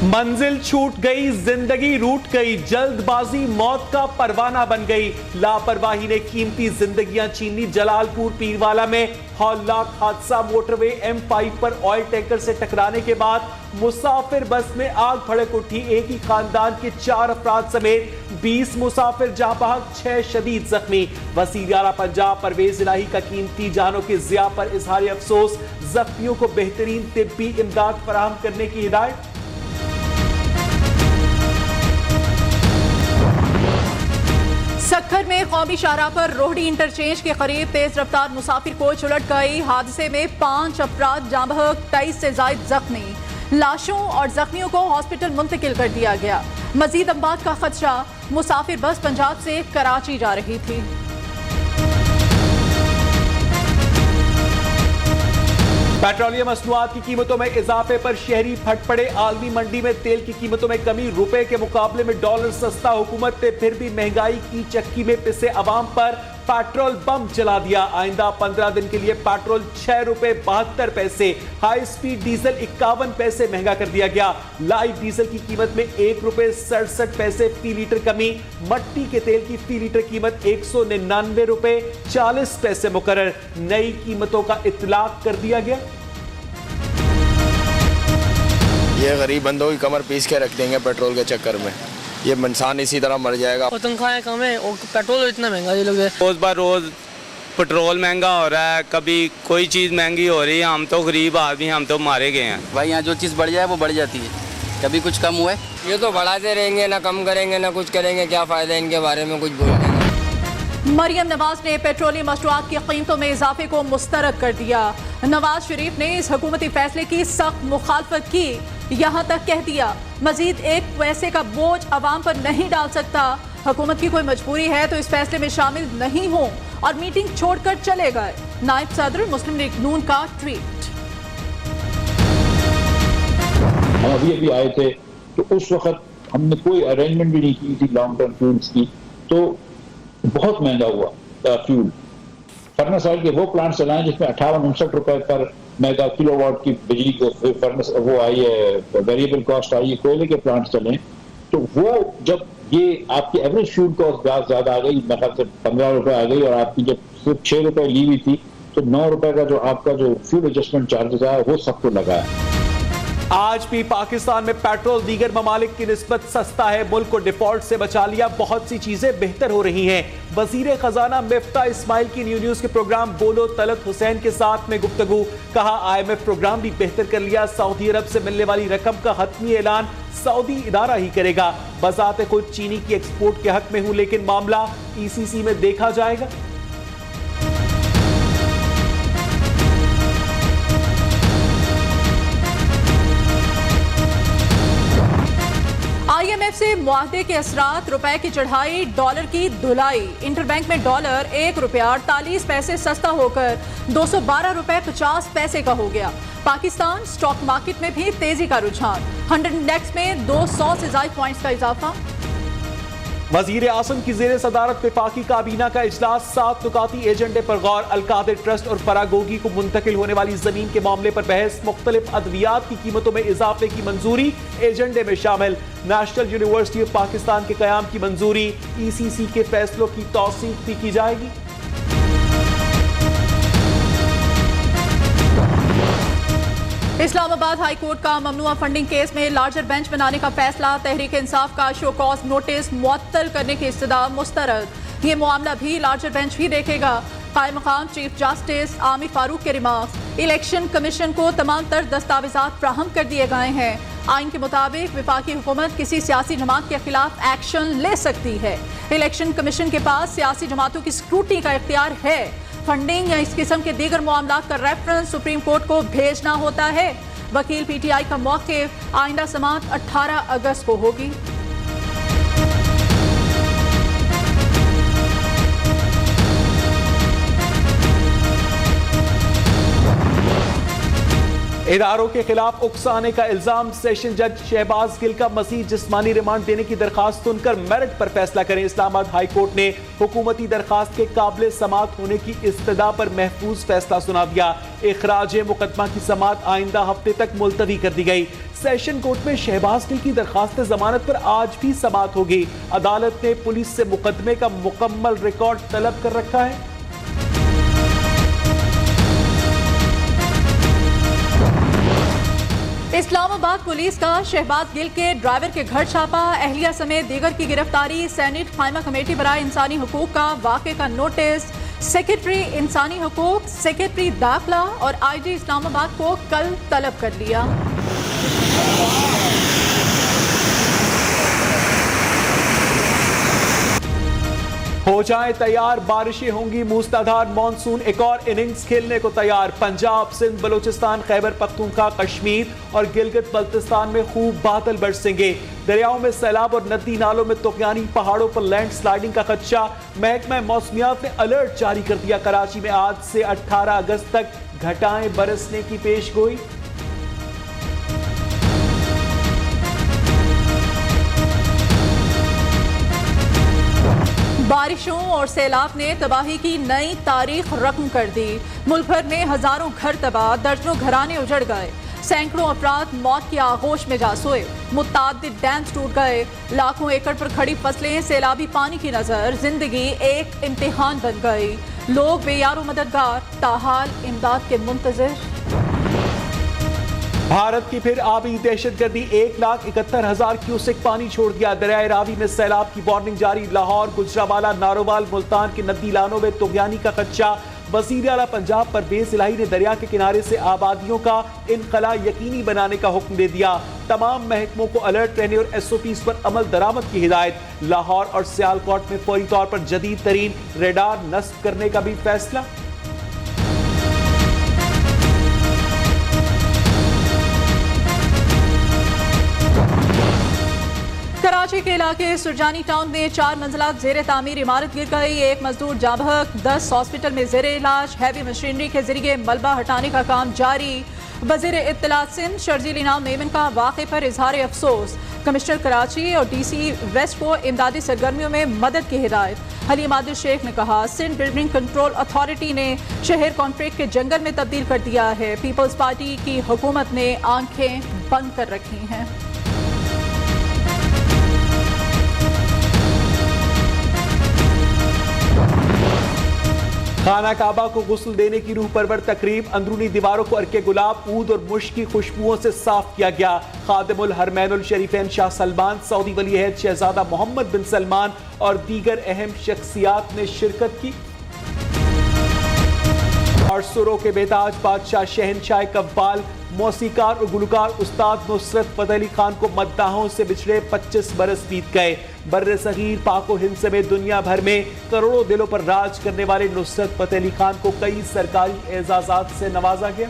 मंजिल छूट गई, जिंदगी रूठ गई, जल्दबाजी मौत का परवाना बन गई। लापरवाही ने कीमती जिंदगियां छीन ली। जलालपुर पीरवाला में हौलनाक हादसा। मोटरवे M5 पर ऑयल टैंकर से टकराने के बाद मुसाफिर बस में आग भड़क उठी। एक ही खानदान के 4 अफराद समेत 20 मुसाफिर जहां बहक, 6 शदीद जख्मी। वज़ीर आला पंजाब परवेज इलाही का कीमती जानों के ज़िया पर इजहार अफसोस। जख्मियों को बेहतरीन तिब्बी इमदाद फराहम करने की हिदायत। सक्खर में कौमी शाहराह पर रोहड़ी इंटरचेंज के करीब तेज रफ्तार मुसाफिर कोच उलट गई। हादसे में 5 अफराद जाँ बहक, 23 से जायद जख्मी। लाशों और जख्मियों को हॉस्पिटल मुंतकिल कर दिया गया। मजीद अमवात का खदशा। मुसाफिर बस पंजाब से कराची जा रही थी। पेट्रोलियम मसनूआत की कीमतों में इजाफे पर शहरी फट पड़े। आलमी मंडी में तेल की कीमतों में कमी। रुपए के मुकाबले में डॉलर सस्ता। हुकूमत ने फिर भी महंगाई की चक्की में पिसे अवाम पर पेट्रोल बम चला दिया। आइंदा 15 दिन के लिए पेट्रोल 6 रुपए 72 पैसे, हाई स्पीड डीजल 51 पैसे महंगा कर दिया गया। लाइट डीजल की कीमत में 1 रुपए 67 पैसे फी लीटर कमी। मट्टी के तेल की फी लीटर कीमत 199 रुपए 40 पैसे मुकर्रर। नई कीमतों का इतलाक कर दिया गया। ये गरीब बंदों की कमर पीस के रख देंगे पेट्रोल के चक्कर में। ये इंसान इसी तरह मर जाएगा। और तनख्वाहें कम है और पेट्रोल इतना महंगा ये लोग। रोज ब रोज पेट्रोल महंगा हो रहा है, कभी कोई चीज़ महंगी हो रही है। हम तो गरीब आदमी, हम तो मारे गए हैं भाई। यहाँ जो चीज़ बढ़ जाए वो बढ़ जाती है, कभी कुछ कम हुआ है। ये तो बढ़ाते रहेंगे, ना कम करेंगे ना कुछ करेंगे। क्या फ़ायदा इनके बारे में कुछ बोलने का। मरियम नवाज ने पेट्रोलियम मसनूआत की कीमतों में इजाफे को मुस्तरद कर दिया। नवाज शरीफ ने इस हुकूमती फैसले की सख्त मुखालफत की। यहाँ तक कह दिया मजीद 1 पैसे का बोझ अवाम पर नहीं डाल सकता। हुकूमत की कोई मजबूरी है तो इस फैसले में शामिल नहीं हो और मीटिंग छोड़कर चले गए। नायब सदर मुस्लिम लीग नून का ट्वीट। हम अभी आए थे तो उस वक्त हमने कोई अरेंजमेंट भी नहीं की थी लॉन्ग टर्म फ्यूल्स की, तो बहुत महंगा हुआ फ्यूल। फर्नेस ऑयल के वो प्लांट चलाएं जिसमें 58-59 रुपए पर मेगा किलोवाट की बिजली को फर्नेस वो आई है, वेरिएबल कॉस्ट आई है। कोयले के प्लांट चलें तो वो जब ये आपकी एवरेज फ्यूल कॉस्ट ज्यादा आ गई, मेरे ख्याल से 15 रुपए आ गई, और आपकी जब सिर्फ 6 रुपए ली हुई थी तो 9 रुपए का जो आपका जो फ्यूल एडजस्टमेंट चार्जेस आया वो सबको लगा है। आज भी पाकिस्तान में पेट्रोल दीगर ममालिक की निस्बत सस्ता है। मुल्क को डिफॉल्ट से बचा लिया। बहुत सी चीजें बेहतर हो रही हैं। वजीर खजाना मिफ्ता इस्माइल की न्यूज़ के प्रोग्राम बोलो तलत हुसैन के साथ में गुफ्तगू। कहा IMF प्रोग्राम भी बेहतर कर लिया। सऊदी अरब से मिलने वाली रकम का हतमी ऐलान सऊदी इदारा ही करेगा। बजाते खुद चीनी की एक्सपोर्ट के हक में हूं, लेकिन मामला ECC में देखा जाएगा। IMF से मुआहदे के असरात। रुपए की चढ़ाई, डॉलर की धुलाई। इंटरबैंक में डॉलर 1 रुपया 48 पैसे सस्ता होकर 212 रुपए 50 पैसे का हो गया। पाकिस्तान स्टॉक मार्केट में भी तेजी का रुझान। 100 इंडेक्स में 200 से ज्यादा पॉइंट्स का इजाफा। वजीर आजम की जेर सदारत वफाकी काबीना का इजलास। 7 नुकाती एजेंडे पर गौर। अलकादिर ट्रस्ट और फरागोगी को मुंतकिल होने वाली जमीन के मामले पर बहस। मुख्तलिफ अद्वियात की कीमतों में इजाफे की मंजूरी एजेंडे में शामिल। नेशनल यूनिवर्सिटी ऑफ पाकिस्तान के कयाम की मंजूरी। ECC के फैसलों की तौसीक भी की जाएगी। इस्लामाबाद हाई कोर्ट का ममनुआ फंडिंग केस में लार्जर बेंच बनाने का फैसला। तहरीक इंसाफ का शो कॉज नोटिस मुअत्तल करने की इस्तदा मुस्तरद। ये मामला भी लार्जर बेंच ही देखेगा। कायम मकाम चीफ जस्टिस आमिर फारूक के रिमार्क्स। इलेक्शन कमीशन को तमाम तर दस्तावेजात फ्राहम कर दिए गए हैं। आइन के मुताबिक वफाकी हुकूमत किसी सियासी जमात के खिलाफ एक्शन ले सकती है। इलेक्शन कमीशन के पास सियासी जमातों की स्क्रूटनी का इख्तियार है। फंडिंग या इस किस्म के दीगर मामलात का रेफरेंस सुप्रीम कोर्ट को भेजना होता है। वकील PTI का मौक़िफ़। आइंदा समाअत 18 अगस्त को होगी। इदारों के खिलाफ उकसाने का इल्जाम, सेशन जज शहबाज गिल का मजीद जिस्मानी रिमांड देने की दरखास्त सुनकर मेरिट पर फैसला करें। इस्लामाबाद हाई कोर्ट ने हुकूमती दरखास्त के काबिल समाअत होने की इस्तदा पर महफूज फैसला सुना दिया। इखराज मुकदमा की समाअत आइंदा हफ्ते तक मुलतवी कर दी गई। सेशन कोर्ट में शहबाज गिल की दरखास्त जमानत पर आज भी समाअत होगी। अदालत ने पुलिस से मुकदमे का मुकम्मल रिकॉर्ड तलब कर रखा है। इस्लामाबाद पुलिस का शहबाज गिल के ड्राइवर के घर छापा, अहलिया समेत दीगर की गिरफ्तारी। सेनेट कायमा कमेटी बराए इंसानी हुकूक का वाक़े का नोटिस, सेक्रेटरी इंसानी हुकूक, सेक्रेटरी दाखिला और IG इस्लामाबाद को कल तलब कर लिया। हो जाए तैयार, बारिशें होंगी मूसलाधार। मॉनसून एक और इनिंग्स खेलने को तैयार। पंजाब, सिंध, बलूचिस्तान, खैबर पख्तूनख्वा, कश्मीर और गिलगित बल्तिस्तान में खूब बादल बरसेंगे। दरियाओं में सैलाब और नदी नालों में तुफानी, पहाड़ों पर लैंड स्लाइडिंग का खदशा। महकमा मौसमियात ने अलर्ट जारी कर दिया। कराची में आज से 18 अगस्त तक घटाएं बरसने की पेशगोई। बारिशों और सैलाब ने तबाही की नई तारीख रकम कर दी। मुल्क भर में हजारों घर तबाह, दर्जनों घराने उजड़ गए। सैकड़ों अफराद मौत की आगोश में जा सोए। मुताद्दिद डैम्स टूट गए। लाखों एकड़ पर खड़ी फसलें सैलाबी पानी की नजर। जिंदगी एक इम्तिहान बन गई। लोग बेयारो मददगार, ताहाल इमदाद के मुंतजिर। भारत की फिर आबी दहशतगर्दी, 1,71,000 क्यूसेक पानी छोड़ दिया। दरियाए रावी में सैलाब की वार्निंग जारी। लाहौर, गुजरावाला, नारोवाल, मुल्तान के नदी नालों में तुगयानी का खदशा। वज़ीर आला पंजाब परवेज इलाही ने दरिया के किनारे से आबादियों का इनखला यकीनी बनाने का हुक्म दे दिया। तमाम महकमों को अलर्ट रहने और SOPs पर अमल दरामद की हिदायत। लाहौर और सियालकोट में फौरी तौर पर जदीद तरीन रेडार नस्ब करने का भी फैसला। कराची के इलाके सुरजानी टाउन में 4 मंजिला जेर तामीर इमारत गिर गई। एक मजदूर जाँ बहक, 10 हॉस्पिटल में जेर इलाज। हैवी मशीनरी के जरिए मलबा हटाने का काम जारी। वज़ीर इत्तलात सिंध शर्जील इनाम मेमन का वाक़े पर इजहार अफसोस। कमिश्नर कराची और DC वेस्ट को इमदादी सरगर्मियों में मदद की हिदायत। हलीम आदिल शेख ने कहा, सिंध बिल्डिंग कंट्रोल अथॉरिटी ने शहर कॉन्ट्रैक्ट के जंगल में तब्दील कर दिया है। पीपल्स पार्टी की हुकूमत ने आंखें बंद कर रखी हैं। खाना काबा को गुस्ल देने की रूह परवर तकरीब। अंदरूनी दीवारों को अर्के गुलाब, ऊद और मुश्क की खुशबुओं से साफ किया गया। खादिमुल हरमैनुल शरीफैन शाह सलमान, सऊदी वली अहद शहजादा मोहम्मद बिन सलमान और दीगर अहम शख्सियात ने शिरकत की। और सुरों के बेताज बादशाह शहनशाह कव्वाल, मौसीकार और गुलकार उस्ताद नुसरत फतेह अली खान को मद्दाहों से बिछड़े 25 बरस बीत गए। बर्रे सगीर, पाक व हिंद समेत दुनिया भर में करोड़ों दिलों पर राज करने वाले नुसरत फतेह अली खान को कई सरकारी एजाजात से नवाजा गया।